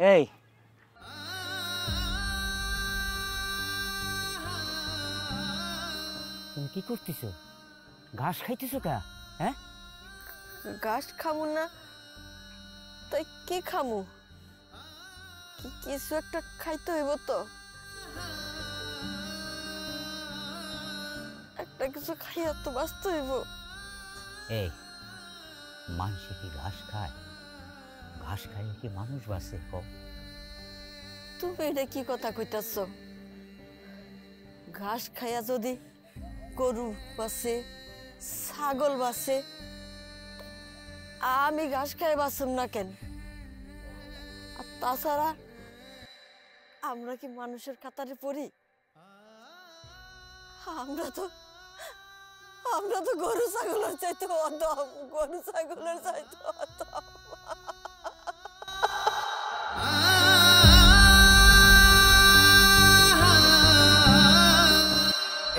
এই তুমি কি করতেছো? ঘাস খাইতেছো কা? হ্যাঁ, ঘাস খামু না তাই কি খামু? কিছু একটা খাইতে হইব তো, একটা কিছু খাইয়া তো বাঁচতে হইব। এই মানুষ কি ঘাস খায়? ঘাস খাইলে কি মানুষ বাঁচে? তুমি এটা কি কথা কইতাছ? ঘাস খাইয়া যদি গরু বাঁচে, ছাগল বাঁচে, আমি ঘাস খাই বাঁচুম না কেন? আর তাছাড়া আমরা কি মানুষের কাতারে পড়ি? আমরা তো গরু ছাগলের চাইতে অদম, গরু ছাগলের চাইতে অদম।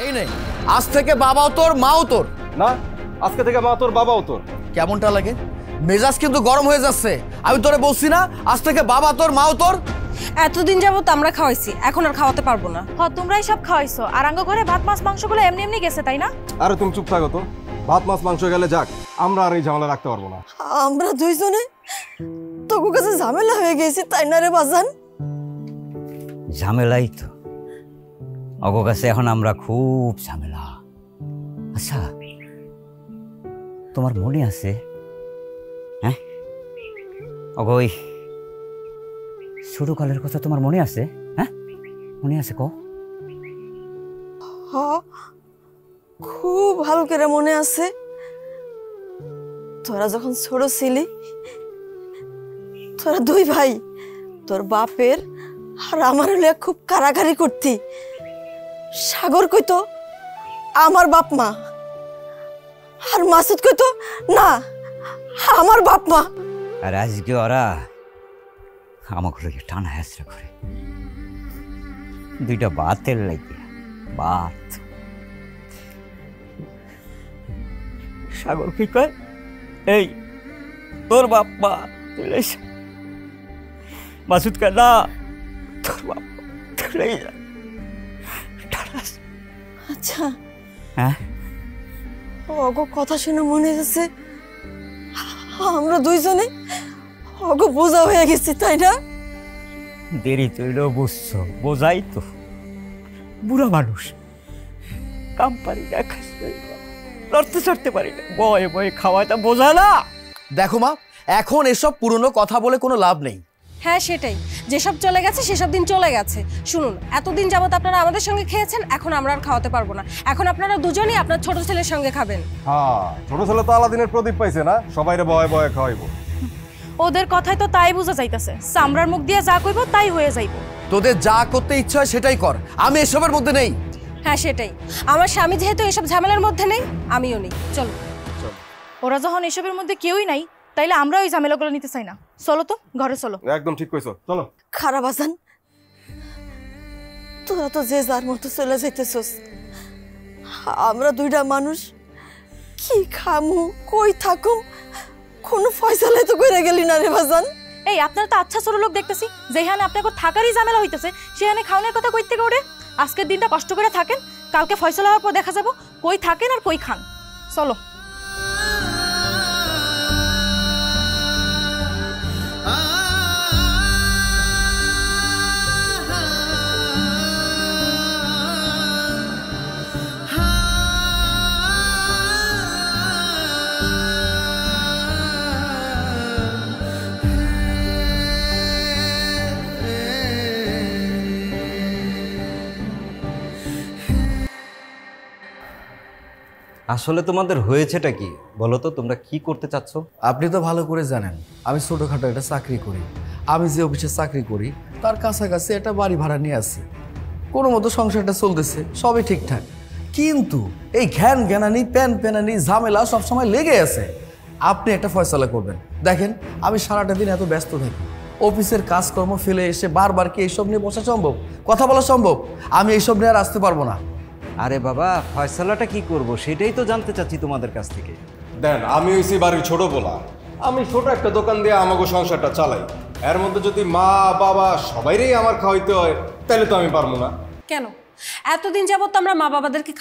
এই নে, আজ থেকে বাবাও তোর মাও তোর। না, আজকে থেকে মা তোর বাবাও তোর। কেমনটা লাগে? মেজাজ কিন্তু গরম হয়ে যাচ্ছে। আমি তোরে বলছি না আজ থেকে বাবা তোর মাও তোর। এতদিন যাবত আমরা খাওয়াইছি, এখন আর খাওয়াতে পারবো না। তোমরাই সব খাওয়াইছো, আর আঙ্গ ঘরে ভাত মাছ মাংসগুলো এমনি এমনি গেছে, তাই না? আরে তুমি চুপ থাকো তো। ভাত মাছ মাংস গেলে যাক, আমরা আর এই ঝামেলা রাখতে পারবো না। আমরা দুইজনে তোর কাছে ঝামেলা হয়ে গেছি, তাই না রে বাজান? ঝামেলাই তো অগো কাছে এখন আমরা খুব ঝামেলা। আচ্ছা, তোমার মনে আছে? হ্যাঁ, অগো ওই ছোটকালের কথা তোমার মনে আছে? হ্যাঁ, মনে আছে কো? খুব ভালো করে মনে আছে। তোরা যখন ছোট ছিলি, তোরা দুই ভাই, তোর বাপের আর আমার হলে খুব কারাকারি করতি। সাগর কইতো আমার বাপ মা, আর মাসুদ কইতো না আমার বাপ মা। আর আজকে ওরা আমাকে টানা হেসরা করে দুইটা বাতের লাগে। বাত সাগর কি কয়? এই তোর বাপ মা। মাসুদ কয় না তোর বাপ মা। আচ্ছা, হ্যাঁ, অগো কথা শুনে মনে হচ্ছে আমরা দুইজনে অগো বোঝা হয়ে গেছি, তাই না? দেরি তৈলেও বুঝছো, বোঝাই তো। বুড়া মানুষ, কাম পারি না, লড়তে চড়তে পারি না, বয়ে বয়ে খাওয়াটা বোঝা না। দেখো মা, এখন এসব পুরনো কথা বলে কোনো লাভ নেই। হ্যাঁ সেটাই, যেসব চলে গেছে সেসব দিন চলে গেছে। শুনুন, এতদিন যাবত আপনারা আমাদের সঙ্গে খেয়েছেন, এখন আমরা আর খাওয়াতে পারবো না। এখন আপনারা দুজনেই আপনার ছোট ছেলের সঙ্গে খাবেন। হ্যাঁ, ছোট ছেলে তো আলাদিনের প্রদীপ পাইছে না, সবাইরে বয়ে বয়ে খাওয়াইবো। ওদের কথাই তো তাই বোঝা যাইতেছে, চামড়ার মুখ দিয়ে যা কইব তাই হয়ে যাইব। তোদের যা করতে ইচ্ছা হয় সেটাই কর, আমি এসবের মধ্যে নেই। হ্যাঁ সেটাই, আমার স্বামী যেহেতু এসব ঝামেলার মধ্যে নেই, আমিও নেই। চলো। ওরা যখন এসবের মধ্যে কেউই নাই, তাইলে আমরা ওই ঝামেলাগুলো নিতে চাই না। চলো তো, ঘরে চলো। একদম ঠিক কইছো, চলো। খারাপ আজান, তোরা তো যে যার মতো চলে যাইতেছস। আমরা দুইটা মানুষ কি খামু, কই থাকুম, কোনো ফয়সালাই তো কইরা গেলি না রে বাজান। এই আপনারা তো আচ্ছা ছোট লোক দেখতেছি, যেখানে আপনাকে থাকারই ঝামেলা হইতেছে সেখানে খাওয়ানোর কথা কই থেকে ওঠে? আজকের দিনটা কষ্ট করে থাকেন, কালকে ফয়সালা হওয়ার পর দেখা যাব কই থাকেন আর কই খান। চলো। আসলে তোমাদের হয়েছেটা কি বলো তো? তোমরা কি করতে চাচ্ছ? আপনি তো ভালো করে জানেন আমি ছোটখাটো একটা চাকরি করি। আমি যে অফিসে চাকরি করি তার কাছাকাছি একটা বাড়ি ভাড়া নিয়ে আসি। কোনো মতো সংসারটা চলতেছে, সবই ঠিকঠাক। কিন্তু এই ঘ্যান ঘ্যানানি প্যান প্যানানি ঝামেলা সবসময় লেগে আছে। আপনি একটা ফয়সালা করবেন। দেখেন, আমি সারাটা দিন এত ব্যস্ত থাকি, অফিসের কাজকর্ম ফেলে এসে বারবার কি এইসব নিয়ে বসা সম্ভব? কথা বলা সম্ভব? আমি এইসব নিয়ে আর আসতে পারবো না। আরে বাবা, ফয়সালাটা কি করব সেটাই তো জানতে চাচ্ছি তোমাদের কাছ থেকে। দেন, আমি হইছি বাড়ির ছোট বলা, আমি ছোট একটা দোকান দিয়ে আমাকে সংসারটা চালাই। এর মধ্যে যদি মা বাবা সবাইরেই আমার খাওয়াইতে হয় তাহলে তো আমি পারবো না। কেন এতদিন যাবত তো আমরা মা বাবাদেরকে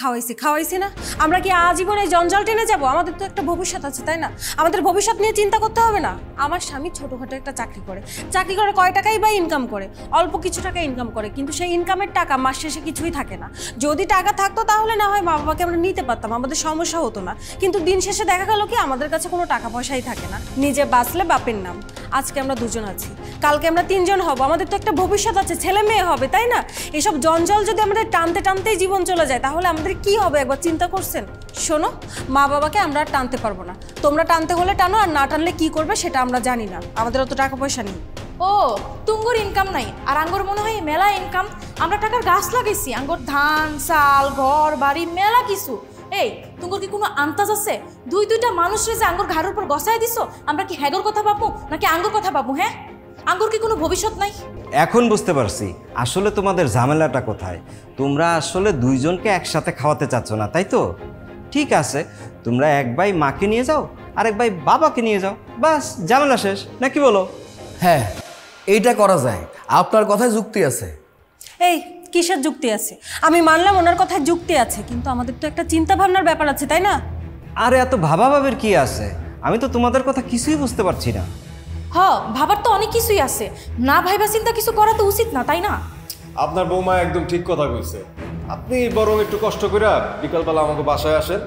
খাওয়াইছি না? আমরা কি আজীবন এই জঞ্জাল টেনে যাবো? আমাদের তো একটা ভবিষ্যৎ আছে, তাই না? আমাদের ভবিষ্যৎ নিয়ে চিন্তা করতে হবে না? আমার স্বামী ছোটোখাটো একটা চাকরি করে কয় টাকাই বা ইনকাম করে, অল্প কিছু টাকা ইনকাম করে, কিন্তু সেই ইনকামের টাকা মাস শেষে কিছুই থাকে না। যদি টাকা থাকতো তাহলে না হয় মা বাবাকে আমরা নিতে পারতাম, আমাদের সমস্যা হতো না। কিন্তু দিন শেষে দেখা গেল কি আমাদের কাছে কোনো টাকা পয়সাই থাকে না। নিজে বাঁচলে বাপের নাম। আজকে আমরা দুজন আছি, কালকে আমরা তিনজন হব, আমাদের তো একটা ভবিষ্যৎ আছে, ছেলে মেয়ে হবে, তাই না? এসব জঞ্জাল যদি আমাদের টানতে টানতেই জীবন চলে যায় তাহলে আমাদের কি হবে একবার চিন্তা করছেন? শোনো, মা বাবাকে আমরা আর টানতে পারবো না। তোমরা টানতে হলে টানো, আর না টানলে কি করবে সেটা আমরা জানি না। আমাদের অত টাকা পয়সা নেই। ও তুঙ্গুর ইনকাম নাই আর আঙ্গুর মনে হয় মেলা ইনকাম। আমরা টাকার গাছ লাগাইছি, আঙ্গুর ধান চাল ঘর বাড়ি মেলা কিছু। এই তুঙ্গুর কি কোনো আন্তাজ আছে? দুইটা মানুষের যে আঙ্গুর ঘাড়ের উপর গসায় দিছো, আমরা কি হ্যাগর কথা পাবো নাকি আঙ্গুর কথা পাবো? হ্যাঁ, আঙ্গুর কি কোনো ভবিষ্যৎ নাই? এখন বুঝতে পারছি আসলে তোমাদের ঝামেলাটা কোথায়। তোমরা আসলে দুইজনকে একসাথে খাওয়াতে চাচ্ছ না, তাই তো? ঠিক আছে, তোমরা এক ভাই মাকে নিয়ে যাও আর এক ভাই বাবাকে নিয়ে যাও, বাস ঝামেলা শেষ, নাকি বলো? হ্যাঁ, এইটা করা যায়, আপনার কথায় যুক্তি আছে। এই কিসের যুক্তি আছে? আমি মানলাম ওনার কথায় যুক্তি আছে, কিন্তু আমাদের তো একটা চিন্তা ভাবনার ব্যাপার আছে, তাই না? আরে এত ভাবাভাবের কি আছে? আমি তো তোমাদের কথা কিছুই বুঝতে পারছি না। হ, ভাবার তো অনেক কিছুই আছে, না ভাইবা চিন্তা কিছু করা তো উচিত না, তাই না? আপনার বৌমা একদম ঠিক কথা কইছে। আপনি বরং একটু কষ্ট করে বিকালবেলা আমাকে বাসায় আসেন,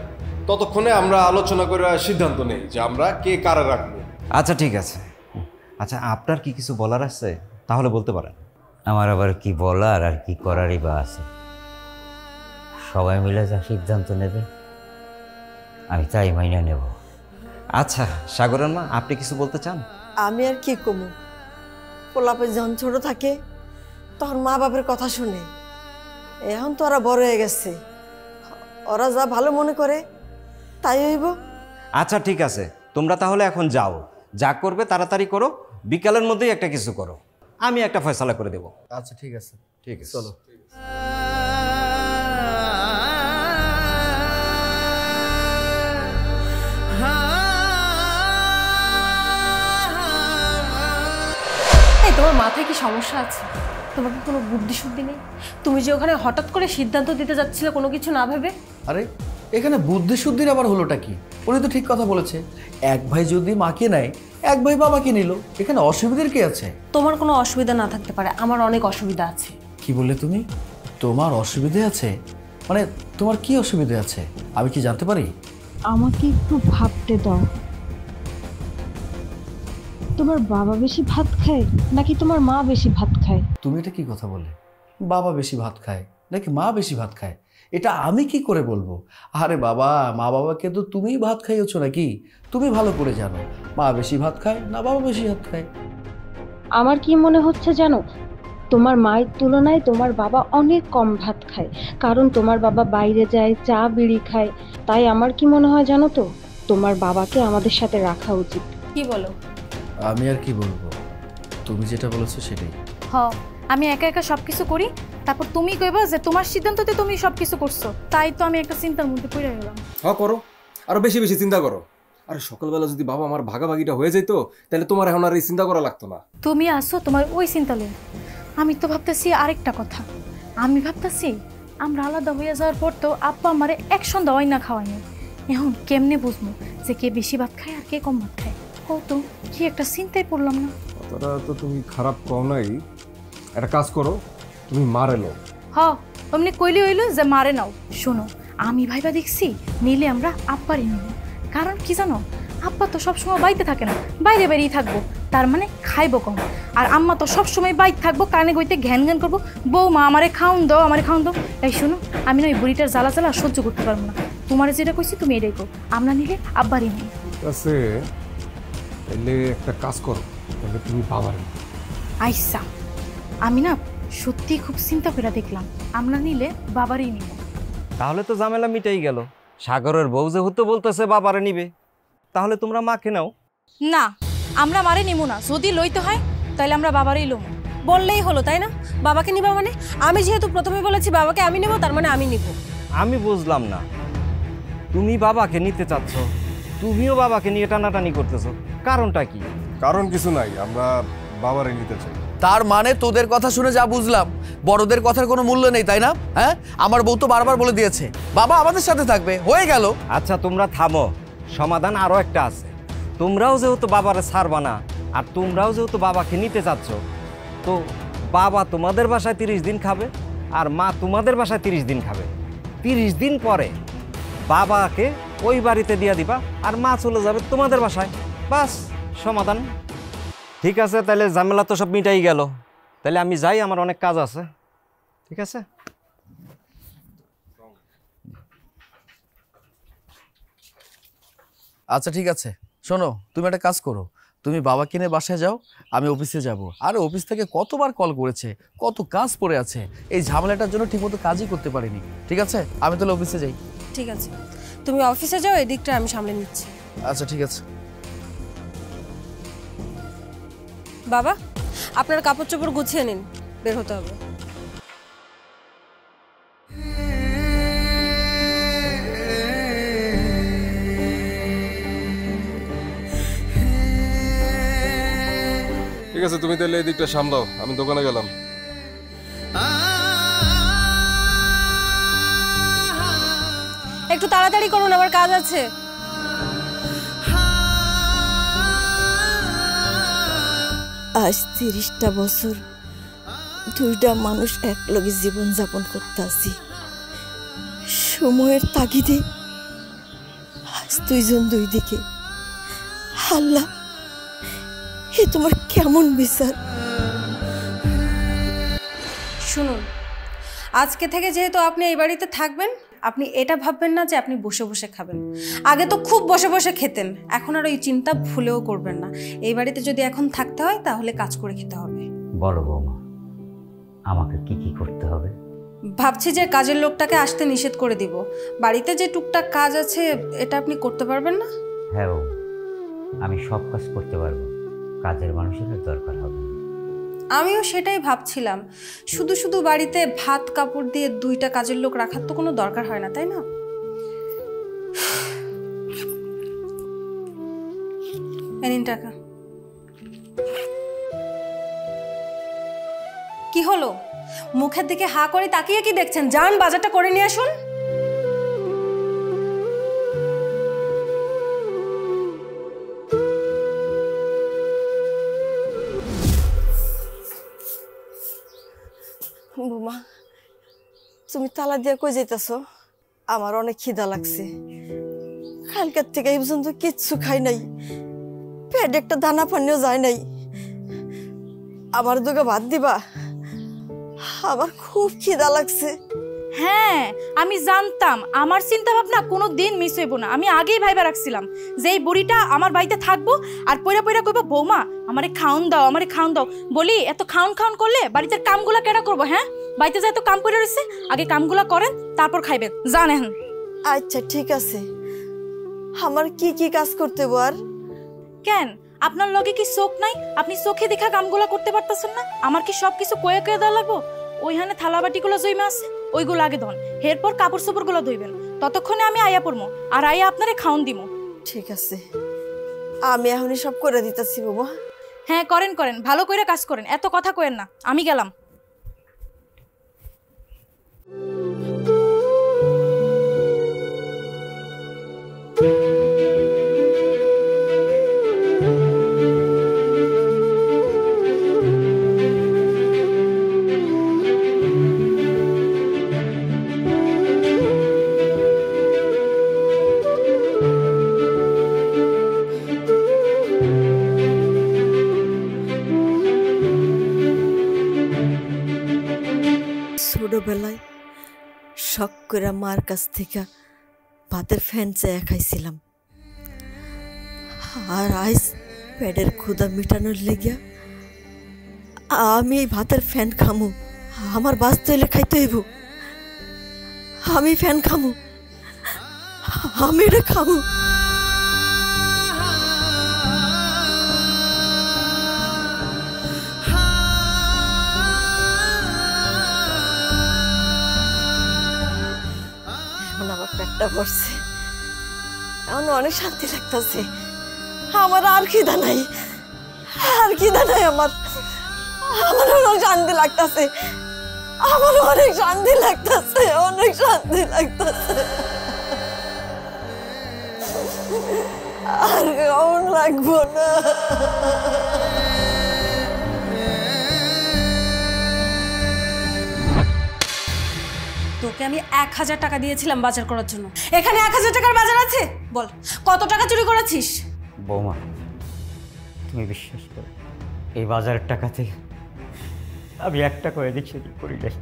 ততক্ষণে আমরা আলোচনা করে সিদ্ধান্ত নেই যে আমরা কে কারা রাখবো। আচ্ছা ঠিক আছে। আচ্ছা, আপনার কি কিছু বলার আছে? তাহলে বলতে পারেন। আমার আবার কি বলার আর কি করারই বা আছে? সবাই মিলে যা সিদ্ধান্ত নেবে আমি তাই মাইনা নেব। আচ্ছা সাগরের মা, আপনি কিছু বলতে চান? আমি আর কি কমু, পোলাপে যখন ছোট থাকে তখন মা বাপের কথা শুনে। এখন তো ওরা বড় হয়ে গেছে, ওরা যা ভালো মনে করে তাই হইব। আচ্ছা ঠিক আছে, তোমরা তাহলে এখন যাও, যা করবে তাড়াতাড়ি করো, বিকালের মধ্যেই একটা কিছু করো, আমি একটা ফয়সালা করে দেব। আচ্ছা ঠিক আছে, ঠিক আছে, চলো। এই তোমার মাথায় কি সমস্যা আছে? তোমার কি কোনো বুদ্ধি শুদ্ধি নেই? তুমি যে ওখানে হঠাৎ করে সিদ্ধান্ত দিতে যাচ্ছিলে কোনো কিছু না ভেবে। আরে এখানে বুদ্ধি শুদ্ধির আবার হলোটা কি? উনি তো ঠিক কথা বলেছে, এক ভাই যদি মাকে নেয় এক ভাই বাবাকে নিল, এখানে অসুবিধার কি আছে? তোমার কোনো অসুবিধা না থাকতে পারে, আমার অনেক অসুবিধা আছে। কি বললে তুমি? তোমার অসুবিধে আছে? মানে তোমার কি অসুবিধা আছে আমি কি জানতে পারি? আমাকে একটু ভাবতে দাও। তোমার বাবা বেশি ভাত খায় নাকি তোমার মা বেশি ভাত খায়? তুমি এটা কি কথা বলে? বাবা বেশি ভাত খায় নাকি মা বেশি ভাত খায় এটা আমি কি করে বলবো? আরে বাবা, মা বাবাকে তো তুমিই ভাত খাইয়েছো নাকি? তুমি ভালো করে জানো মা বেশি ভাত খায় না বাবা বেশি ভাত খায়। আমার কি মনে হচ্ছে জানো, তোমার মায়ের তুলনায় তোমার বাবা অনেক কম ভাত খায়, কারণ তোমার বাবা বাইরে যায়, চা বিড়ি খায়। তাই আমার কি মনে হয় জানো তো, তোমার বাবাকে আমাদের সাথে রাখা উচিত। কি বলো? আমি আর কি বলবো, তুমি যেটা বলেছো সেটাই। হ, আমি একা একা সব কিছু করি, তারপর তুমি কইবা যে তোমার সিদ্ধান্ততে তুমি সব কিছু করছো, তাই তো আমি একটা চিন্তার মধ্যে পড়ে গেলাম। হ্যাঁ করো, আরো বেশি বেশি চিন্তা করো। আরে সকালবেলা যদি বাবা আমার ভাগাভাগিটা হয়ে যেত তাহলে তোমার এখন আর এই চিন্তা করা লাগতো না। তুমি আসো তোমার ওই চিন্তা লইয়া, আমি তো ভাবতেছি আরেকটা কথা। আমি ভাবতেছি আমরা আলাদা হয়ে যাওয়ার পর তো আব্বা আমারে এক সন্ধ্যা হয় না খাওয়াই নাই, এখন কেমনে বুঝবো যে কে বেশি ভাত খায় আর কে কম ভাত খায়? কত কি একটা চিন্তায় পড়লাম না। কথাটা তো তুমি খারাপ কও নাই। একটা কাজ করো, তুমি মারে লো। হ, অমনি কইলে হইলো যে মারে নাও। শোনো, আমি ভাইবা দেখছি নিলে আমরা আব্বারই নিব। কারণ কি জানো, আব্বা তো সবসময় বাড়িতে থাকে না, বাইরে বাইরেই থাকবো, তার মানে খাইবো কম। আর আম্মা তো সবসময় বাইরে থাকবো, কানে গইতে ঘ্যান ঘ্যান করবো, বৌমা আমারে খাওন দাও, আমারে খাওন দাও। এই শোনো, আমি না ওই বুড়িটার জ্বালা জ্বালা সহ্য করতে পারবো না। তোমার যেটা কইছি তুমি এটাই কো, আমরা নিলে আব্বারই নিই। আছে তাহলে একটা কাজ করো, তাহলে তুমি বাবার আইসা, আমি না সত্যি খুব চিন্তা করে দেখলাম, আমরা নিলে বাবারই নিব। তাহলে তো ঝামেলা মিটাই গেল। সাগরের বউ যেহেতু বলতেছে বাবারে নিবে, তাহলে তোমরা মাকে নাও। না, আমরা মারে নিব না, যদি লইতে হয় তাহলে আমরা বাবারই লম। বললেই হলো, তাই না? বাবাকে নিবা মানে? আমি যেহেতু প্রথমে বলেছি বাবাকে আমি নেব, তার মানে আমি নিব। আমি বুঝলাম না, তুমি বাবাকে নিতে চাচ্ছ, তুমিও বাবাকে নিয়ে টানাটানি করতেছো, কারণটা কি? কারণ কিছু নাই, আমরা বাবারে নিতে চাই। তার মানে তোদের কথা শুনে যা বুঝলাম, বড়দের কথার কোনো মূল্য নেই, তাই না? হ্যাঁ, আমার বউ তো বারবার বলে দিয়েছে বাবা আমাদের সাথে থাকবে, হয়ে গেল। আচ্ছা তোমরা থামো, সমাধান আরও একটা আছে। তোমরাও যেহেতু বাবারে ছাড়বা না, আর তোমরাও যেহেতু বাবাকে নিতে চাচ্ছ, তো বাবা তোমাদের বাসায় 30 দিন খাবে, আর মা তোমাদের বাসায় 30 দিন খাবে। 30 দিন পরে বাবাকে ওই বাড়িতে দিয়ে দিবা, আর মা চলে যাবে তোমাদের বাসায়। বাস, সমাধান। ঠিক আছে, তাহলে ঝামেলা তো সব মিটাই গেল। তাহলে আমি যাই, আমার অনেক কাজ আছে। ঠিক আছে। আচ্ছা ঠিক আছে, শোনো, তুমি একটা কাজ করো, তুমি বাবাকে নিয়ে বাসায় যাও, আমি অফিসে যাব। আরে অফিস থেকে কতবার কল করেছে, কত কাজ পড়ে আছে, এই ঝামেলাটার জন্য ঠিকমতো কাজই করতে পারিনি। ঠিক আছে, আমি তাহলে অফিসে যাই। ঠিক আছে, তুমি অফিসে যাও, এই দিকটা আমি সামলে নিচ্ছি। আচ্ছা ঠিক আছে। বাবা, আপনার কাপড় চোপড় গুছিয়ে নিন, বের হতে হবে। ঠিক আছে, তুমি তাহলে এই দিকটা সামলাও, আমি দোকানে গেলাম। একটু তাড়াতাড়ি করুন, আমার কাজ আছে। আজ 30টা বছর দুইটা মানুষ একলগে জীবন যাপন করতে আসি। সময়ের তাগিদে আজ দুইজন দুই দিকে। আল্লাহ, এ তোমার কেমন বিচার? শুনুন, আজকে থেকে যেহেতু আপনি এই বাড়িতে থাকবেন, আপনি এটা ভাববেন না যে আপনি বসে বসে খাবেন। আগে তো খুব বসে বসে খেতেন, এখন আর ওই চিন্তা ভুলেও করবেন না। এই বাড়িতে যদি এখন থাকতে হয় তাহলে কাজ করে খেতে হবে। বলো বৌমা, আমাকে কি কি করতে হবে? ভাবছি যে কাজের লোকটাকে আসতে নিষেধ করে দিব। বাড়িতে যে টুকটাক কাজ আছে, এটা আপনি করতে পারবেন না? হ্যাঁ বৌমা, আমি সব কাজ করতে পারবো, কাজের মানুষের দরকার হবে না। আমিও সেটাই ভাবছিলাম, শুধু শুধু বাড়িতে ভাত কাপড় দিয়ে 2টা কাজের লোক রাখার তো কোনো দরকার হয় না, তাই না? এই নিন টাকা। কি হলো, মুখের দিকে হা করে তাকিয়ে কি দেখছেন? যান, বাজারটা করে নিয়ে আসুন। বৌমা, তুমি তালা দিয়ে কই যাইতেছ? আমার অনেক খিদা লাগছে, কালকের থেকে এই পর্যন্ত কিচ্ছু খাই নাই, পেটে একটা দানা পানিও যায় নাই। আমার দুগে ভাত দিবা? আমার খুব খিদা লাগছে। হ্যাঁ, আমি জানতাম আমার চিন্তা ভাবনা কোনো দিন মিস হইব না। আমি আগেই ভাইবা রাখছিলাম যে এই বুড়িটা আমার বাড়িতে থাকবো, আর পয়রা পয়রা কইব বৌমা আমারে খাউন দাও, আমারে খাউন দাও। বলি এত খাউন খাউন করলে বাড়িতে কামগুলা কেডা করবো? হ্যাঁ, বাড়িতে যাই তো কাম করে রয়েছে, আগে কামগুলা করেন তারপর খাইবেন, জানেন? আচ্ছা ঠিক আছে, আমার কি কি কাজ করতে হইব? আর কেন, আপনার লগে কি চোখ নাই? আপনি চোখে দেখা কামগুলা করতে পারতেছেন না? আমার কি সব কিছু কয়ে কয়ে দেওয়া লাগবো? ওইখানে থালা বাটিগুলো জইমা আছে, ওইগুলো আগে ধন, এরপর কাপড় চোপড়গুলো ধুইবেন। ততক্ষণে আমি আয়া পড়মো, আর আয়া আপনারে খাওন দিমো। ঠিক আছে, আমি এখনই সব করে দিতেছি বাবা। হ্যাঁ করেন করেন, ভালো করে কাজ করেন, এত কথা কয়েন না। আমি গেলাম। ছোটবেলায় শখ করে মার কাছ থেকে ভাতের ফ্যান চেয়ে খাইছিলাম, আর আজ পেটের ক্ষুধা মিটানোর লেগিয়া আমি এই ভাতের ফ্যান খামু। আমার বাঁচতে হইলে খাইতে হইব, আমি ফ্যান খামু, আমি এটা খামু। আমার পেটটা ভরছে, এখন অনেক শান্তি লাগতেছে। আমার আর খিদা নাই, আর খিদা নাই আমার। আমার অনেক শান্তি লাগতেছে, আমার অনেক শান্তি লাগতেছে, অনেক শান্তি লাগতেছে। আর কেমন লাগবো না। তোকে আমি 1000 টাকা দিয়েছিলাম বাজার করার জন্য, এখানে 1000 টাকার বাজার আছে? বল কত টাকা চুরি করেছিস? বৌমা, তুমি বিশ্বাস করো, এই বাজারের টাকা থেকে আমি 1 টাকা এদিক সেদিক করি নাই।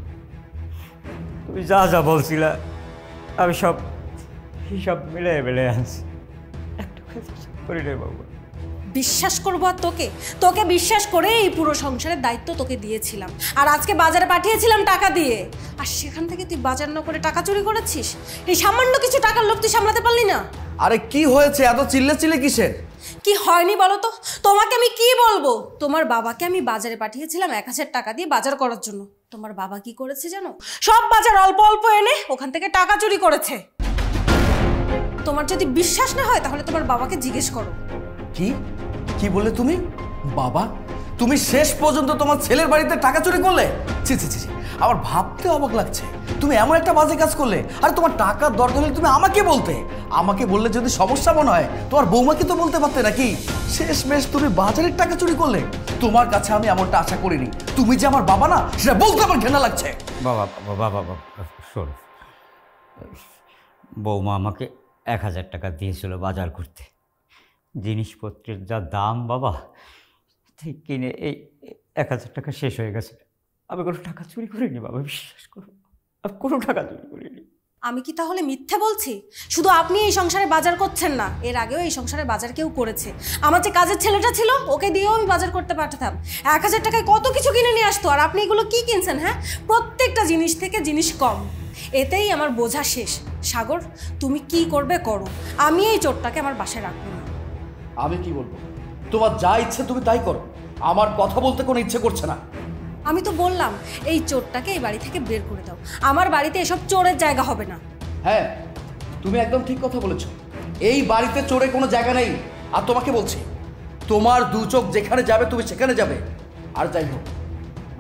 তুমি যা যা বলছিলা আমি সব হিসাব মিলে আনছি, 1 টাকা করি নাই বাবা। বিশ্বাস করবো আর তোকে? তোকে বিশ্বাস করে এই পুরো সংসারের দায়িত্ব তোকে দিয়েছিলাম, আর আজকে বাজারে পাঠিয়েছিলাম টাকা দিয়ে, আর সেখান থেকে তুই বাজার না করে টাকা চুরি করেছিস? এই সামান্য কিছু টাকার লোভ তুই সামলাতে পারলি না? আরে কি হয়েছে, এত চিল্লে কিসের? কি হয়নি বলো তো? তোমাকে আমি কি বলবো? তোমার বাবাকে আমি বাজারে পাঠিয়েছিলাম 1000 টাকা দিয়ে বাজার করার জন্য। তোমার বাবা কি করেছে জানো? সব বাজার অল্প অল্প এনে ওখান থেকে টাকা চুরি করেছে। তোমার যদি বিশ্বাস না হয় তাহলে তোমার বাবাকে জিজ্ঞেস করো। কি কি বললে তুমি? বাবা, তুমি শেষ পর্যন্ত তোমার ছেলের বাড়িতে টাকা চুরি করলে? ছি ছি ছি, আমার ভাবতে অবাক লাগছে, তুমি এমন একটা বাজে কাজ করলে। আর তোমার টাকার দরকার হলে তুমি আমাকে বলতে, আমাকে বললে যদি সমস্যা মনে হয় তোমার বৌমাকে তো বলতে পারতে নাকি? শেষমেশ তুমি বাজারের টাকা চুরি করলে। তোমার কাছে আমি এমনটা আশা করিনি। তুমি যে আমার বাবা না, সেটা বলতে আমার ঘৃণা লাগছে। বাবা বাবা বাবা শোন, বৌমা আমাকে 1000 টাকা দিয়েছিল বাজার করতে। জিনিসপত্রের যা দাম বাবা, ঠিক কিনে এই 1000 টাকা শেষ হয়ে গেছে। আমি কোনো টাকা চুরি করিনি বাবা, বিশ্বাস করো, আমি কোনো টাকা চুরি করিনি। আমি কি তাহলে মিথ্যে বলছি? শুধু আপনি এই সংসারে বাজার করছেন না, এর আগেও এই সংসারে বাজার কেউ করেছে। আমার যে কাজের ছেলেটা ছিল ওকে দিয়েও আমি বাজার করতে পাঠাতাম। 1000 টাকায় কত কিছু কিনে নিয়ে আসতো, আর আপনি এগুলো কি কিনছেন? হ্যাঁ, প্রত্যেকটা জিনিস থেকে জিনিস কম, এতেই আমার বোঝা শেষ। সাগর, তুমি কি করবে করো, আমি এই চোরটাকে আমার বাসায় রাখবো না। আমি কি বলবো? তোমার যা ইচ্ছে তুমি তাই করো, আমার কথা বলতে কোনো ইচ্ছে করছে না। আমি তো বললাম এই চোরটাকে এই বাড়ি থেকে বের করে দাও, আমার বাড়িতে এসব চোরের জায়গা হবে না। হ্যাঁ, তুমি একদম ঠিক কথা বলেছো, এই বাড়িতে চোরের কোনো জায়গা নেই। আর তোমাকে বলছি, তোমার দু চোখ যেখানে যাবে তুমি সেখানে যাবে। আর যাই হোক,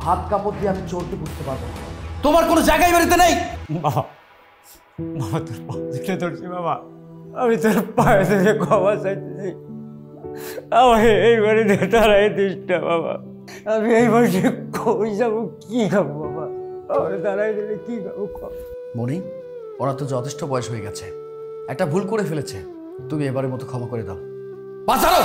হাত কাপড় দিয়ে আমি চোরকে বুঝতে পারবো না। তোমার কোনো জায়গায় বাড়িতে নেই। বাবা বাবা, তোর পা ধরে ধরছি বাবা, আমি তোর পায়ে ধরে ক্ষমা চাইতেছি। আমার এই বাড়িতে তারাই দিস না বাবা, আমি এই বাড়িতে কই যাবো, কি খাবো বাবা, আমার তারাই দিলে কি খাবো? মনি, ওরা তো যথেষ্ট বয়স হয়ে গেছে, একটা ভুল করে ফেলেছে, তুমি এবারের মতো ক্ষমা করে দাও। বাঁচাও।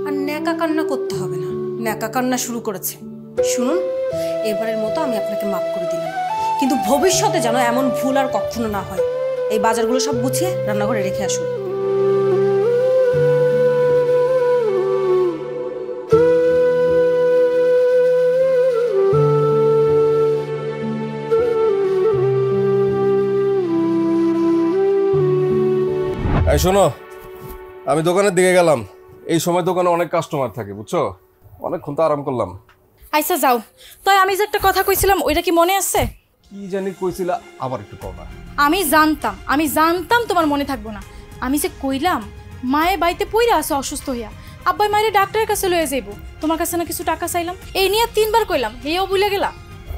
আর ন্যাকা কান্না করতে হবে না, ন্যাকা কান্না শুরু করেছে। শুনুন, এবারের মতো আমি আপনাকে মাফ করে দিলাম, কিন্তু ভবিষ্যতে যেন এমন ভুল আর কখনো না হয়। এই বাজারগুলো সব গুছিয়ে রান্নাঘরে রেখে আসুন। এই শোনো, আমি দোকানের দিকে গেলাম, এই সময় দোকানে অনেক কাস্টমার থাকে বুঝছো, অনেকক্ষণ তো আরাম করলাম। আইসা যাও। তাই আমি যে একটা কথা কইছিলাম ওইটা কি মনে আছে? কি জানি কইছিলা, আবার একটু কবা। আমি জানতাম তোমার মনে থাকবো না। আমি যে কইলাম মায়ে বাড়িতে পইরা আছে অসুস্থ হইয়া, আব্বাই মায়ের ডাক্তারের কাছে লয়ে যাইব, তোমার কাছে না কিছু টাকা চাইলাম, এই নিয়ে 3 বার কইলাম, হেও ভুলে গেলা।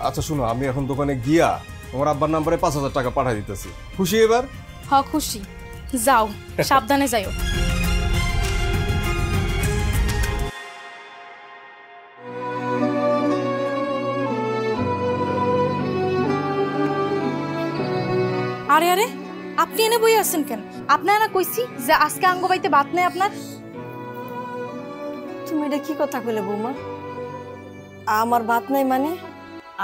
আচ্ছা শোনো, আমি এখন দোকানে গিয়া তোমার আব্বার নাম্বারে 5000 টাকা পাঠাই দিতেছি, খুশি এবার? হ খুশি, যাও, সাবধানে যাইও। আরে আরে, আপনি এনে বই আছেন কেন? আপনার না কইছি যে আজকে আঙ্গবাইতে ভাত নেই আপনার। তুমি এটা কি কথা কইলে বৌমা? আমার ভাত নাই মানে?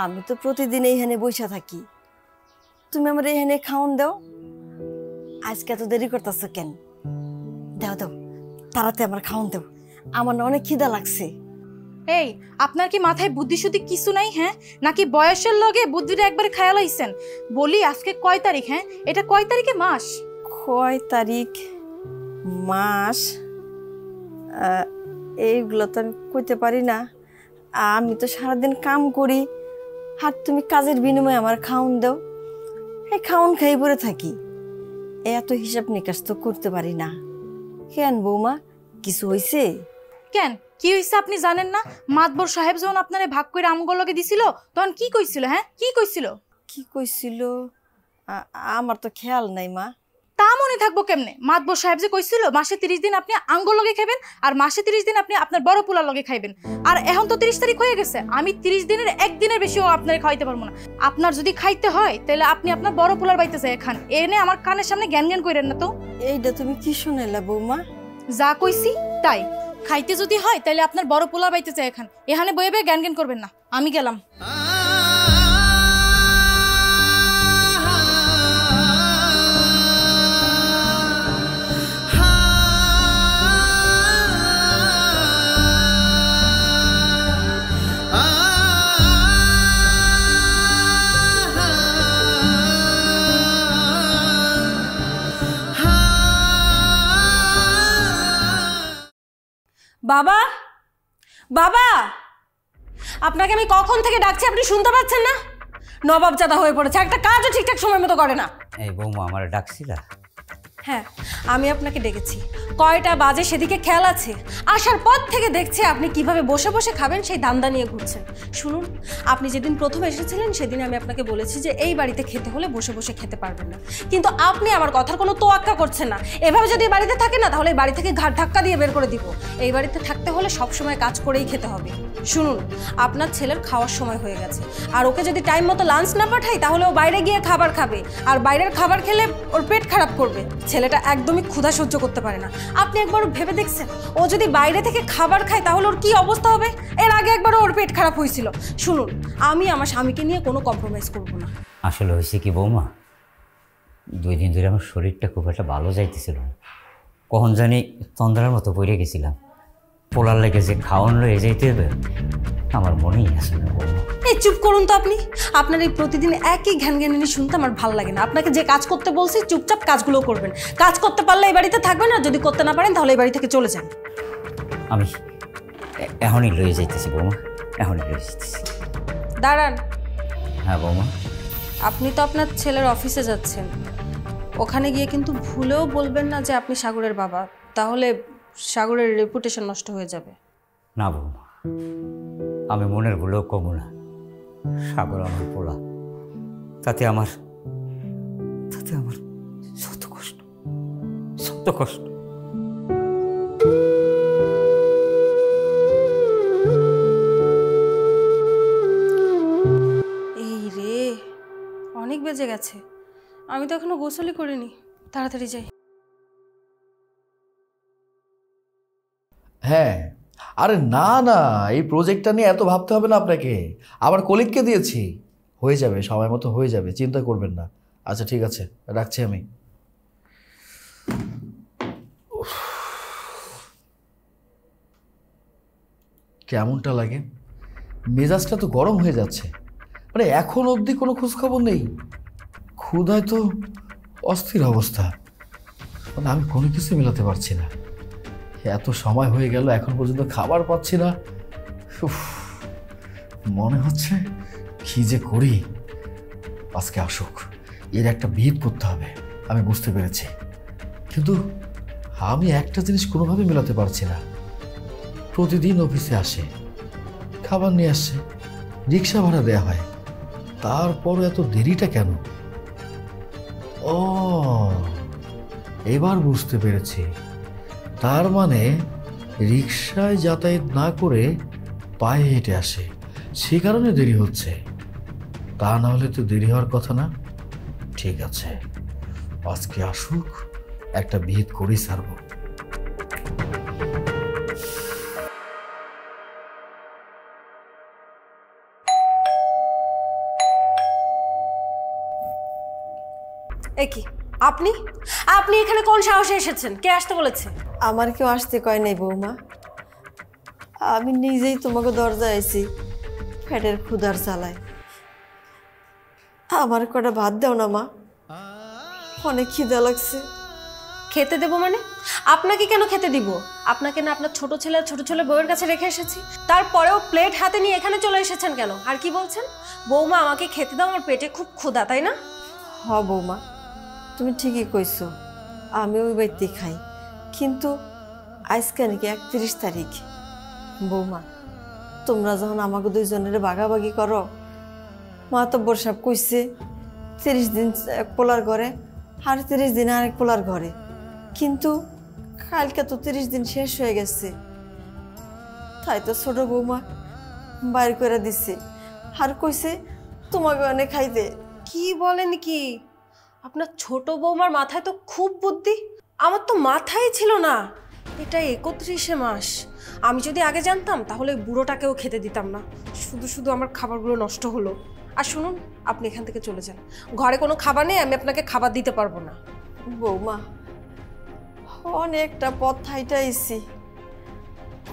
আমি তো প্রতিদিন এইখানে বইসা থাকি, তুমি আমার এইখানে খাওন দাও, আজকে এত দেরি করতেছ কেন? দাও দাও, তাড়াতাড়ি আমার খাওন দাও, আমার না অনেক খিদা লাগছে। এই, আপনার কি মাথায় বুদ্ধি শুদ্ধি কিছু নাই? হ্যাঁ, নাকি বয়সের লগে বুদ্ধিটা একবারে খেয়াল আইছেন? বলি আজকে কয় তারিখ? হ্যাঁ, এটা কয় তারিখে মাস? কয় তারিখ মাস এইগুলো তো আমি কইতে পারি না, আমি তো সারাদিন কাম করি, আর তুমি কাজের বিনিময়ে আমার খাওন দাও। এই খাওন খাই পরে থাকি, এত হিসাব নিকাশ তো করতে পারি না। কেন বৌমা, কিছু হইছে? কেন কি হইছে আপনি জানেন না? মাতবর সাহেব যখন আপনারে ভাগ করে আমগুলোকে দিছিল তখন কি কইছিল? হ্যাঁ কি কইছিল? কি কইছিল আমার তো খেয়াল নাই মা। তা মনে থাকবো কেমনে? মাতবর সাহেব যে কইছিল মাসে 30 দিন আপনি আঙ্গুর লগে খাবেন আর মাসে 30 দিন আপনি আপনার বড় পোলার লগে খাইবেন। আর এখন তো 30 তারিখ হয়ে গেছে, আমি 30 দিনের একদিনের বেশিও আপনারে খাইতে পারবো না। আপনার যদি খাইতে হয় তাহলে আপনি আপনার বড় পোলার বাইতে যায় খান, এনে আমার কানের সামনে জ্ঞান জ্ঞান কইরেন না তো। এইটা তুমি কি শুনাইলা বৌমা? যা কইছি তাই। খাইতে যদি হয় তাহলে আপনার বড় পোলার বাইতে যায় খান, এখানে বয়ে বয়ে জ্ঞান জ্ঞান করবেন না। আমি গেলাম। বাবা, বাবা, আপনাকে আমি কখন থেকে ডাকছি, আপনি শুনতে পাচ্ছেন না? নবাবজাদা হয়ে পড়েছে, একটা কাজও ঠিকঠাক সময় মতো করে না। এই বৌমা আমার ডাকছিলা? হ্যাঁ, আমি আপনাকে ডেকেছি। কয়টা বাজে সেদিকে খেয়াল আছে? আসার পর থেকে দেখছি আপনি কিভাবে বসে বসে খাবেন সেই ধান্দা নিয়ে ঘুরছেন। শুনুন, আপনি যেদিন প্রথম এসেছিলেন সেদিন আমি আপনাকে বলেছি যে এই বাড়িতে খেতে হলে বসে বসে খেতে পারবেন না, কিন্তু আপনি আমার কথার কোনো তোয়াক্কা করছেন না। এভাবে যদি বাড়িতে থাকে না তাহলে এই বাড়ি থেকে ঘাট ধাক্কা দিয়ে বের করে দিব। এই বাড়িতে থাকতে হলে সবসময় কাজ করেই খেতে হবে। শুনুন, আপনার ছেলের খাওয়ার সময় হয়ে গেছে, আর ওকে যদি টাইম মতো লাঞ্চ না পাঠাই তাহলে ও বাইরে গিয়ে খাবার খাবে, আর বাইরের খাবার খেলে ওর পেট খারাপ করবে। ছেলেটা একদমই ক্ষুধা সহ্য করতে পারে না। আপনি একবার ভেবে দেখছেন ও যদি বাইরে থেকে খাবার খায় তাহলে ওর কি অবস্থা হবে? এর আগে একবারও ওর পেট খারাপ হয়েছিল। শুনুন, আমি আমার স্বামীকে নিয়ে কোনো কম্প্রোমাইজ করব না। আসলে হয়েছে কি বৌমা, 2 দিন ধরে আমার শরীরটা খুব একটা ভালো যাইতেছিল, কখন জানি তন্দ্রার মতো পড়ে গেছিলাম। পোলার লেগে যে খাওয়ান লয়ে যাইতে হবে আমার মনেই আসে না বৌমা। এই চুপ করুন তো আপনি। আপনার এই প্রতিদিন একই ঘ্যান ঘ্যানি শুনতে আমার ভালো লাগে না। আপনাকে যে কাজ করতে বলছি চুপচাপ কাজগুলো করবেন। কাজ করতে পারলে এই বাড়িতে থাকবেন, আর যদি করতে না পারেন তাহলে এই বাড়ি থেকে চলে যান। আমি এখনই লয়ে যাইতেছি বৌমা, এখনই লয়ে যাইতেছি। দাঁড়ান। হ্যাঁ বৌমা। আপনি তো আপনার ছেলের অফিসে যাচ্ছেন, ওখানে গিয়ে কিন্তু ভুলেও বলবেন না যে আপনি সাগরের বাবা, তাহলে সাগরের রেপুটেশন নষ্ট হয়ে যাবে। না বৌমা, আমি মনের ভুলেও কমু না। সাগর আমার পোলা, তাতে আমার শত কষ্ট, শত কষ্ট। এই রে, অনেক বেজে গেছে, আমি তো এখনো গোসলই করিনি। তাড়াতাড়ি যাই। হ্যাঁ, আরে না না, এই প্রজেক্টটা নিয়ে এত ভাবতে হবে না আপনাকে। আবার কলিগকে দিয়েছি, হয়ে যাবে, সময় মতো হয়ে যাবে, চিন্তা করবেন না। আচ্ছা ঠিক আছে, রাখছি আমি। কেমনটা লাগে? মেজাজটা তো গরম হয়ে যাচ্ছে। মানে এখন অবধি কোনো খোঁজখবর নেই, ক্ষুধায় তো অস্থির অবস্থা। মানে আমি কোনো কিছু মেলাতে পারছি না। এত সময় হয়ে গেল এখন পর্যন্ত খাবার পাচ্ছি না। উফ, মনে হচ্ছে কি যে করি। আজকে আসুক, এর একটা বিহিত করতে হবে, আমি বুঝতে পেরেছি। কিন্তু আমি একটা জিনিস কোনোভাবে মেলাতে পারছি না। প্রতিদিন অফিসে আসে, খাবার নিয়ে আসছে, রিক্সা ভাড়া দেওয়া হয়, তারপর এত দেরিটা কেন? ও, এবার বুঝতে পেরেছি। তার মানে রিক্সায় যাতায়াত না করে পায়ে হেঁটে আসে, সে কারণে দেরি হচ্ছে। তা না হলে তো দেরি হওয়ার কথা না। ঠিক আছে, আজকে আসুক, একটা বিহিত করেই ছাড়ব। কি আপনি আপনি এখানে কোন সাহসে এসেছেন? কে আসতে বলেছে? আমার কেউ আসতে কয় নাই বৌমা, আমি নিজেই তোমাকে দরজা আইছি, পেটের ক্ষুধার চালায়। আমার কটা ভাত দাও না মা, অনেক খিদা লাগছে। খেতে দেবো মানে? আপনাকে কেন খেতে দিব? আপনাকে না আপনার ছোট ছেলে বউয়ের কাছে রেখে এসেছি, তারপরেও প্লেট হাতে নিয়ে এখানে চলে এসেছেন কেন? আর কি বলছেন? বৌমা আমাকে খেতে দাও, আমার পেটে খুব ক্ষুধা, তাই না? বৌমা, তুমি ঠিকই কইছো, আমি ওই বাড়িতে খাই, কিন্তু আজকে নাকি 31 তারিখ। বৌমা, তোমরা যখন আমাকে দুইজনের ভাগাভাগি করো, মাতব্বর সাহেব কইছে 30 দিন এক পোলার ঘরে আর 30 দিন আরেক পোলার ঘরে, কিন্তু কালকে তো 30 দিন শেষ হয়ে গেছে। তাই তো ছোট বৌমা বাইর করে দিছে আর কইছে তোমাকে অনেক খাইতে। কি বলেন কি? আপনার ছোট বৌমার মাথায় তো খুব বুদ্ধি, আমার তো মাথায় ছিল না। এটা 31 মাস। আমি যদি আগে জানতাম তাহলে বুড়োটাকেও খেতে দিতাম না, শুধু শুধু আমার খাবারগুলো নষ্ট হলো। আর শুনুন, আপনি এখান থেকে চলে যান, ঘরে কোনো খাবার নেই, আমি আপনাকে খাবার দিতে পারবো না। বৌমা, অনেকটা পথ হাইটাইছি,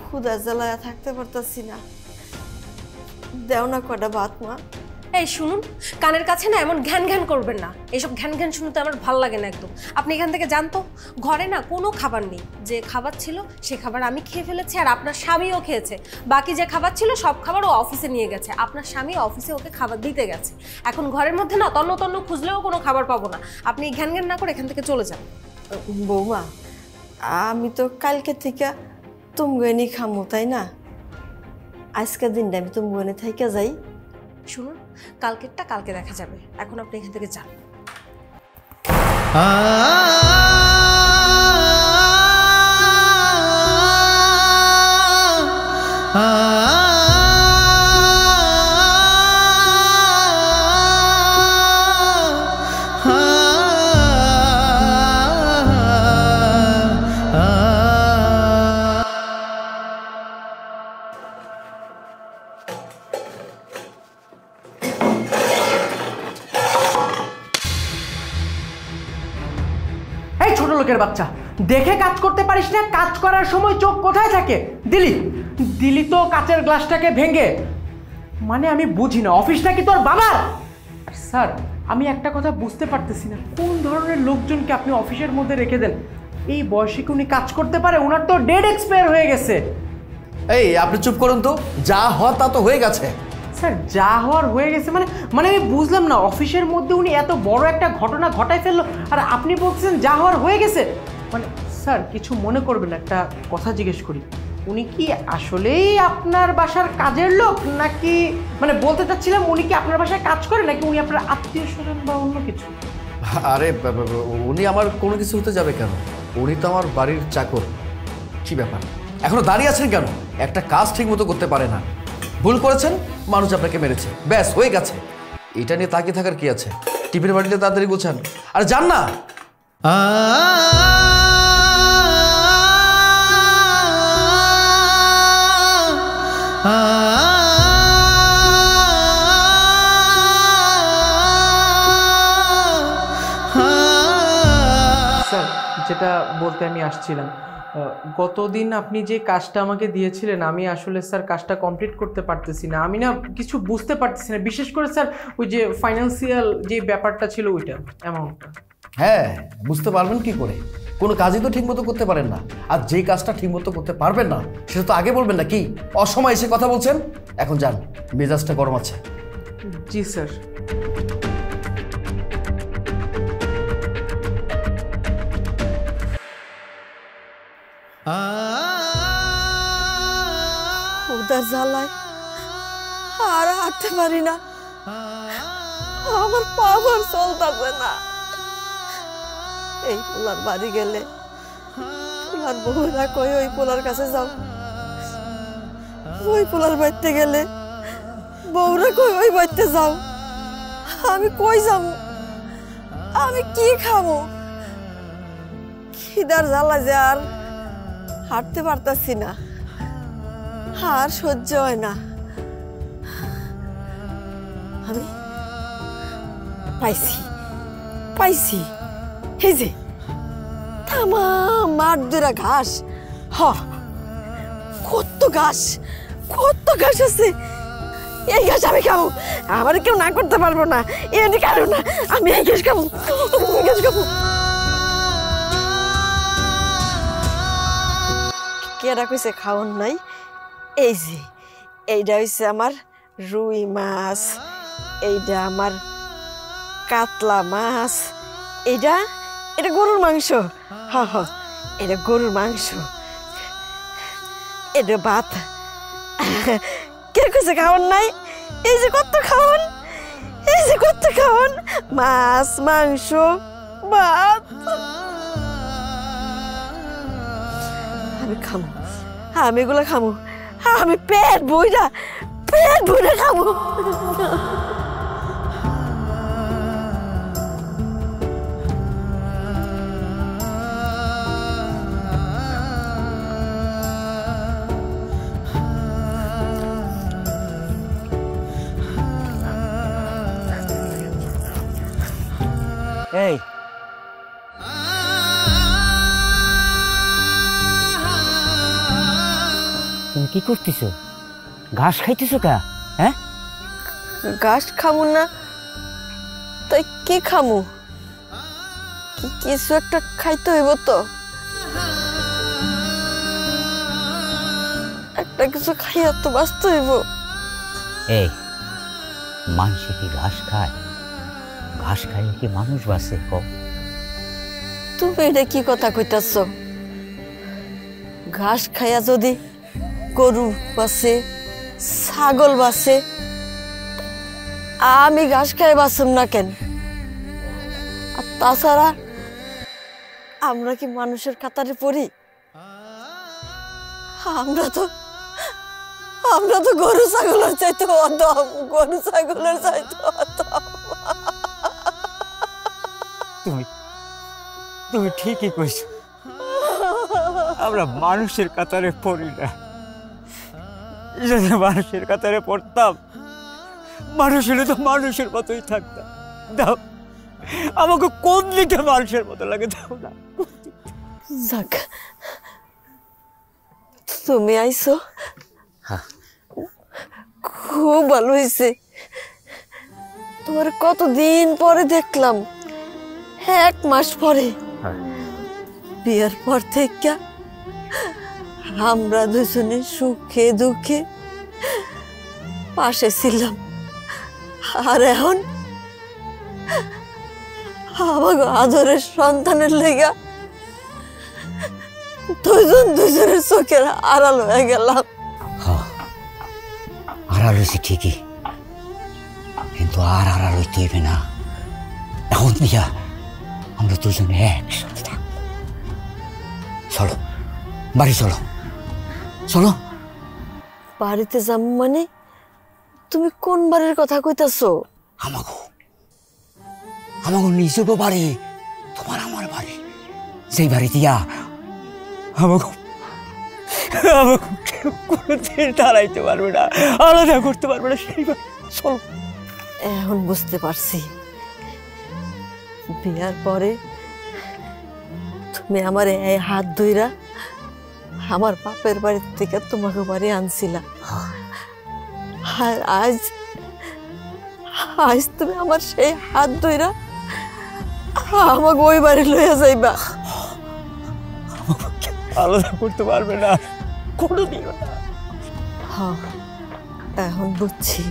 ক্ষুধা জ্বালায় থাকতে পারতাছি না, দেও না কটা ভাত। মা এই শুনুন, কানের কাছে না এমন ঘ্যান ঘ্যান করবেন না, এসব ঘ্যান ঘ্যান শুনতে আমার ভাল লাগে না একদম। আপনি এখান থেকে যান তো, ঘরে না কোনো খাবার নেই। যে খাবার ছিল সে খাবার আমি খেয়ে ফেলেছি, আর আপনার স্বামীও খেয়েছে। বাকি যে খাবার ছিল সব খাবার ও অফিসে নিয়ে গেছে, আপনার স্বামী অফিসে ওকে খাবার দিতে গেছে। এখন ঘরের মধ্যে না তন্ন তন্ন খুঁজলেও কোনো খাবার পাবো না। আপনি ঘ্যান ঘ্যান না করে এখান থেকে চলে যান। বৌমা, আমি তো কালকে থেকে তুমগনি খামো, তাই না? আজকের দিনটা আমি তুমগনি থেকে যাই। শুনুন, কালকেরটা কালকে দেখা যাবে, এখন আপনি এখান থেকে যান। বাচ্চা, দেখে কাজ করতে পারিস না? কাজ করার সময় চোখ কোথায় থাকে? দিলি তো কাচের গ্লাসটাকে ভেঙে। মানে আমি বুঝি না, অফিসটা কি তোর বাবার? স্যার, আমি একটা কথা বুঝতে পারতেছি না, কোন ধরনের লোকজনকে আপনি অফিসের মধ্যে রেখে দেন? এই বয়সে কি উনি কাজ করতে পারে? ওনার তো ডেড এক্সপায়ার হয়ে গেছে। এই আপনি চুপ করুন তো, যা হওয়া তা তো হয়ে গেছে। স্যার, যা হওয়ার হয়ে গেছে মানে আমি বুঝলাম না, অফিসের মধ্যে উনি এত বড় একটা ঘটনা ঘটায় ফেললো, আর আপনি বলছেন যা হওয়ার হয়ে গেছে। মানে স্যার, কিছু মনে করবেন না, একটা কথা জিজ্ঞেস করি, উনি কি আসলেই আপনার বাসার কাজের লোক, নাকি মানে বলতে চাচ্ছিলাম উনি কি আপনার বাসায় কাজ করে, নাকি উনি আপনার আত্মীয় স্বজন বা অন্য কিছু? আরে উনি আমার কোনো কিছু হতে যাবে কেন? উনি তো আমার বাড়ির চাকর। কি ব্যাপার, এখনো দাঁড়িয়ে আছেন কেন? একটা কাজ ঠিক মতো করতে পারে না, ভুল করেছেন, মানুষ আপনাকে মেরেছে, ব্যাস হয়ে গেছে। এটা নিয়ে তাকিয়ে থাকার কি আছে? টিফিনের বাড়িতে তাড়াতাড়ি গোছান আর যান না। স্যার, যেটা বলতে আমি আসছিলাম, গতদিন আপনি যে কাজটা আমাকে দিয়েছিলেন, আমি আসলে স্যার কাজটা কমপ্লিট করতে পারতেছি না। আমি না কিছু বুঝতে পারতেছি না, বিশেষ করে স্যার ওই যে ফাইন্যান্সিয়াল যে ব্যাপারটা ছিল ওইটা, অ্যামাউন্টটা। হ্যাঁ, বুঝতে পারবেন কি করে? কোনো কাজই তো ঠিকমতো করতে পারেন না, আর যেই কাজটা ঠিকমতো করতে পারবেন না সেটা তো আগে বলবেন না। কি অসময় এসে কথা বলছেন? এখন যান, মেজাজটা গরম আছে। জি স্যার। ক্ষুধার জ্বালায় আর হাঁটতে পারি না, আমার পাওয়ার চলতেছে না। এই পোলার বাড়ি গেলে পোলার বউরা কই ওই পোলার কাছে যাও, ওই পোলার বাড়িতে গেলে বউরা কই ওই বাড়িতে যাও। আমি কই যাবো? আমি কি খাবো? খিদার জ্বালা যে আর হাঁটতে পারতাছি না, আর সহ্য হয় না। আমি পাইছি এই যে তামাম মাঠ ধরা ঘাস। কত ঘাস আছে, এই ঘাস আমি খাবো। আমার কেউ না করতে পারবো না, এনে কারো না, আমি এই ঘাস খাবো। কেডা কইছে খাওন নাই? এই যে এইটা হইছে আমার রুই মাছ, এইটা আমার কাতলা মাছ। এটা এটা গরুর মাংস। হ হ, এটা গরুর মাংস। এটা ভাত। কে কইছে খাওয়ান নাই? এই যে কত খাওয়ান, এই যে কত খাওয়ান, মাছ মাংস ভাত। আমি খামু, আমি এগুলো খামু, আমি পেট বইরা খামু। এই তুমি কি করতেছো? ঘাস খাইতেছো কা? হ্যাঁ, ঘাস খামু না তাই কি খামু? কিছু একটা খাইতে হইব তো, একটা কিছু খাইয়া তো বাঁচতে হইব। এই মানুষে কি ঘাস খায়? ঘাস খাইলে কি মানুষ বাঁচে? কম তুমি এটা কি কথা কইতাছ? ঘাস খাইয়া যদি গরু বাঁচে, ছাগল বাঁচে, আমি ঘাস খাই বাঁচুম না কেন? আর তাছাড়া আমরা কি মানুষের কাতারে পড়ি? আমরা তো গরু ছাগলের চাইতে অদম, গরু ছাগলের চাইতে অদম। তুমি ঠিকই কইছো, আমরা মানুষের কাতারে পড়ি না। যদি মানুষের কাতারে পড়তাম, মানুষ হলে তো মানুষের মতোই থাকতাম। দাও, আমাকে কোন দিকে মানুষের মতো লাগে দাও না। যাক, তুমি আইছো, খুব ভালো হয়েছে। তোমার কতদিন পরে দেখলাম, 1 মাস পরে। বিয়ের পর থেকে আমরা দুজনে সুখে দুঃখে পাশে ছিলাম, আর এখন আমাকে আদরের সন্তানের লেগা দুজনের চোখের আড়াল হয়ে গেলাম। আড়াল হয়েছে ঠিকই, কিন্তু আর আড়াল হইতে হইবে না। এখন দিয়া আমরা দুজনে একসাথে থাকবো। চলো বাড়ি, চলো চলো। বাড়িতে যাবো মানে? তুমি কোন বাড়ির কথা কইতাছো? আমাকে নিজের বাড়ি, তোমার আমার বাড়ি, সেই বাড়ি দিয়া আমাকে কোনোদিন দাঁড়াইতে পারবে না, আলাদা করতে পারবে না সেই বাড়ি। চলো। এখন বুঝতে পারছি, বিয়ার পরে তুমি আমার এই হাত ধইরা আমার বাপের বাড়ির থেকে তোমাকে বাড়ি আনছিলা, আর আজ তুমি আমার সেই হাত ধইরা আমাকে ওই বাড়ি লইয়া যাইবা। আলাদা করতে পারবে না কোনোদিন। এখন বুঝছি,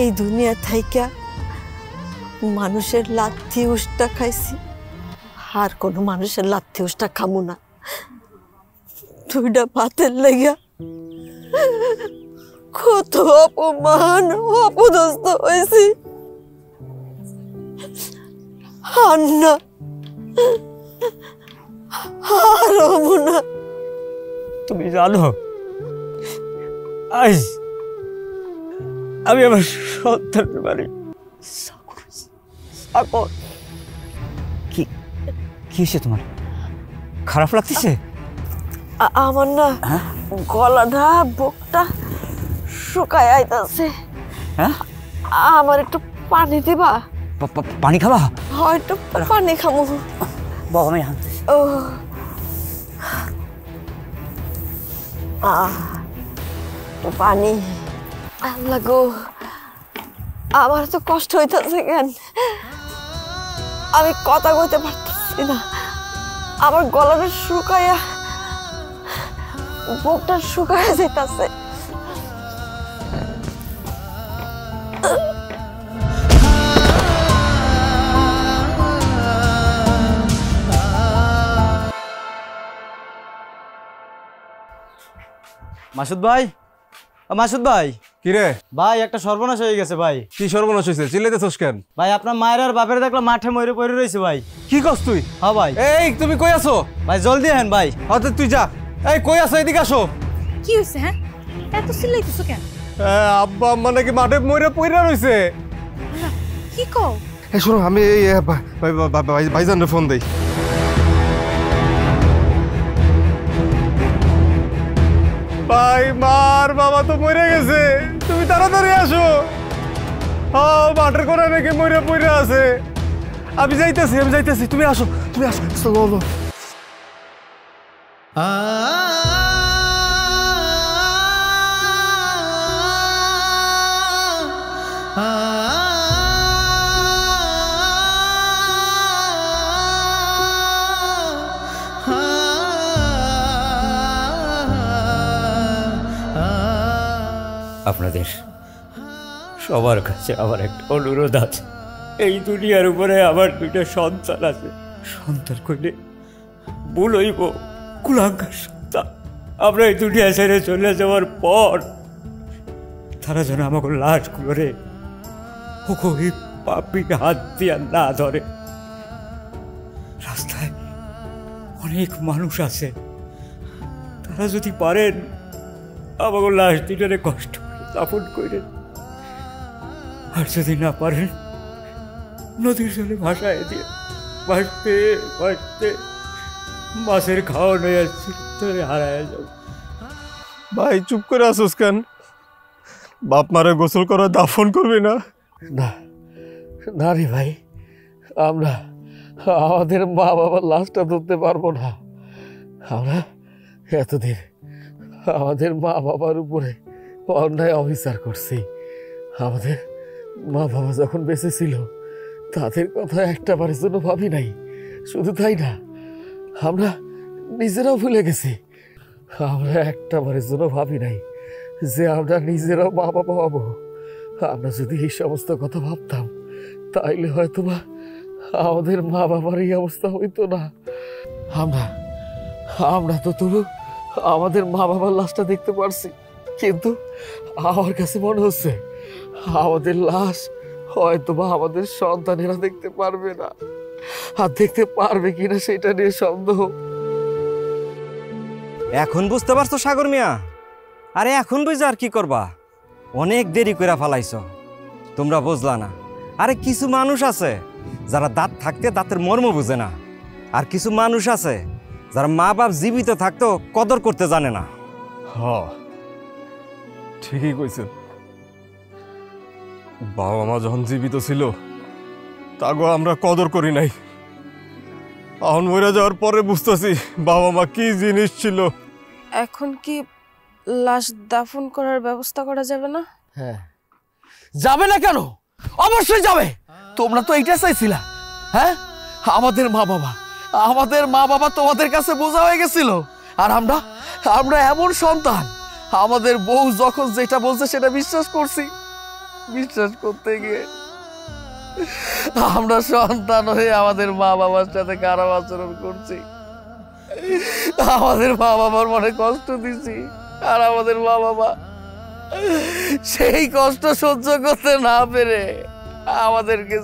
এই দুনিয়া থাইকা মানুষের লাথি উষ্টা খাইছি, আর কোনো মানুষের লাথি উষ্টা খামু না। 2টা ভাতের লেগা কত অপমান অপদস্থ হয়েছি। আর না, আর হবো না। তুমি জানো, আজ আমি আমার সন্তানের বাড়ি কি হয়েছে তোমার? খারাপ লাগতেছে? আমার না গলাটা বুকটা শুকায় আইতাছে। হ্যাঁ, আমার একটু পানি দিবা? পানি খাবা? হয়, একটু পানি খামু। বাবা, আমি আনতেছি। ও পানি। আল্লাহ গো, আমার তো কষ্ট হইতেছে কেন, আমি কথা কইতে পারতেছি না। আমার গলাটা শুকায়া, বুকটা শুকায়া যেতেছে। মাসুদ ভাই, মাসুদ ভাই, কি রে ভাই একটা সর্বনাশ হয়ে গেছে ভাই। কি সর্বনাশ হয়েছে? চিল্লাইতেছস কেন? ভাই আপনার মায়ের আর বাপের দেখলাম মাঠে মরে পড়ে রয়েছে ভাই। কি করছ তুই? হ্যাঁ ভাই। এই তুমি কই আছো? ভাই জলদি আহেন ভাই। হতে তুই যা। এই কই আছো? এদিকে আসো। কি হয়েছে? হ্যাঁ, এত চিল্লাইতেছো কেন? আব্বা আম্মা নাকি মাঠে মরে পড়ে রইছে। কি কও? এই শোনো, আমি ভাইজানরে ফোন দেই। ভাই মার বাবা তো মরে গেছে, তুমি তাড়াতাড়ি আসো। হ্যাঁ, মাঠের কোণে নাকি মরে পড়ে আছে। আমি যাইতেছি, তুমি আসো। চলো। আপনাদের সবার কাছে আমার একটা অনুরোধ আছে। এই দুনিয়ার উপরে আমার দুইটা সন্তান আছে। সন্তান কইলে ভুল হইব, কুলাঙ্গার সন্তান। আমরা এই দুনিয়া ছেড়ে চলে যাওয়ার পর তারা যেন আমাকে লাশগুলোরে ওই পাপি হাত দিয়া না ধরে। রাস্তায় অনেক মানুষ আছে, তারা যদি পারেন আমাকে লাশ দুটারে কষ্ট করে দাফন করেন, আর যদি না পারেন নদীর জলে ভাসায় দিয়ে ভাসতে ভাসতে মাছের খাওয়ানো যাচ্ছে হারায় যাবে। ভাই চুপ করে আসোস কেন? বাপ মারে গোসল করে দাফন করবি না? না রে ভাই, আমরা আমাদের মা বাবার লাশটা ধরতে পারবো না। আমরা এতদিন আমাদের মা বাবার উপরে অন্যায় অবিচার করছি। আমাদের মা বাবা যখন বেঁচে ছিল তাদের কথা একটা বারের জন্য ভাবি নাই। শুধু তাই না, আমরা নিজেরাও ভুলে গেছি। আমরা একটা বারের জন্য ভাবি নাই যে আমরা নিজেরাও মা বাবা হব। আমরা যদি এই সমস্ত কথা ভাবতাম তাইলে হয়তো বা আমাদের মা বাবার এই অবস্থা হইতো না। আমরা তো তবু আমাদের মা বাবার লাশটা দেখতে পারছি, কিন্তু আমার কাছে মনে হচ্ছে আমাদের লাশ হয়তো বা আমাদের সন্তানেরা দেখতে পারবে না। আর দেখতে পারবে কিনা সেটা নিয়ে সন্দেহ। এখন বুঝতে পারছো সাগর মিয়া? আরে এখন বুঝে আর কি করবা? অনেক দেরি করে ফেলাইছ, তোমরা বুঝলা না। আরে কিছু মানুষ আছে যারা দাঁত থাকতে দাঁতের মর্ম বুঝে না, আর কিছু মানুষ আছে যারা মা বাপ জীবিত থাকতেও কদর করতে জানে না। হ্যাঁ, ঠিকই কইছেন। বাবা মা যখন জীবিত ছিল তাগো আমরা কদর করি নাই। এখন মরে যাওয়ার পরে বুঝতেছি বাবা মা কি জিনিস ছিল। এখন কি লাশ দাফন করার ব্যবস্থা করা যাবে না? হ্যাঁ, যাবে না কেন? অবশ্যই যাবে। তোমরা তো এইটা চাইছিলা। হ্যাঁ, আমাদের মা বাবা তোমাদের কাছে বোঝা হয়ে গেছিল। আর আমরা এমন সন্তান, আমাদের বউ যখন যেটা বলছে সেটা বিশ্বাস করছি। বিশ্বাস করতে গিয়ে আমরা সন্তান হয়ে আমাদের মা বাবার সাথে খারাপ আচরণ করছি। আমাদের মা বাবার মনে কষ্ট দিছি, আর আমাদের মা বাবা সেই কষ্ট সহ্য করতে না পেরে আমাদেরকে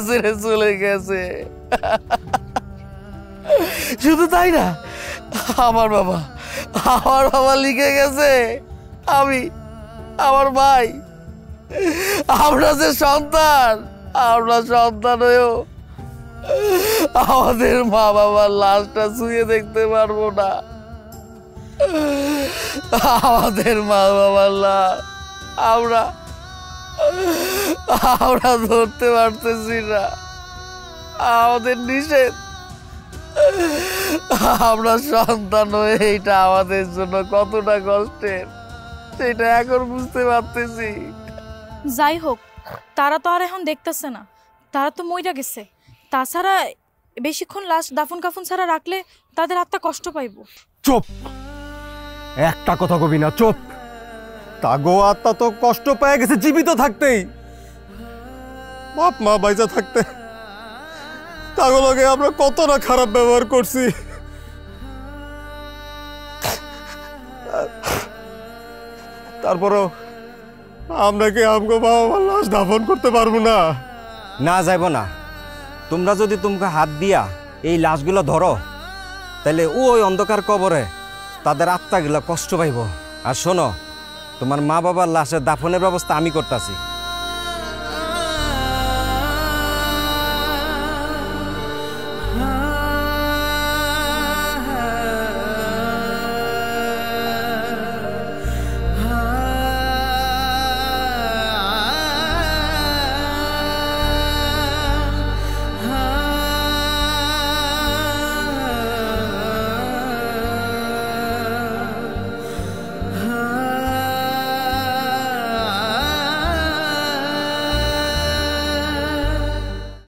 ছেড়ে চলে গেছে। শুধু তাই না, আমার বাবা লিখে গেছে আমার ভাই, আমরা যে সন্তান হয়েও আমাদের মা বাবার লাশটা ছুঁয়ে দেখতে পারবো না। আমাদের মা বাবার লাশ আমরা ধরতে পারতেছি না, আমাদের নিষেধ। আমরা সন্তান হয়ে এইটা আমাদের জন্য কতটা কষ্টের সেটা এখন বুঝতে পারতেছি। যাই হোক, তারা তো আর এখন দেখতেছে না, তারা তো মইরা গেছে। তাছাড়া বেশিক্ষণ লাশ দাফন কাফন ছাড়া রাখলে তাদের আত্মা কষ্ট পাইব। চুপ, একটা কথা কবি না, চুপ। তাগো আত্মা তো কষ্ট পেয়ে গেছে জীবিত থাকতেই। বাপ মা বাইজা থাকতে তাগো লগে আমরা কত না খারাপ ব্যবহার করছি। তারপরও আমরা কি আমগো বাবা মার লাশ দাফন করতে পারবো না? না যাইব না। তোমরা যদি তোমাকে হাত দিয়া এই লাশগুলো ধরো তাহলে ওই অন্ধকার কবরে তাদের আত্মাগুলো কষ্ট পাইব। আর শোনো, তোমার মা বাবার লাশের দাফনের ব্যবস্থা আমি করতেছি।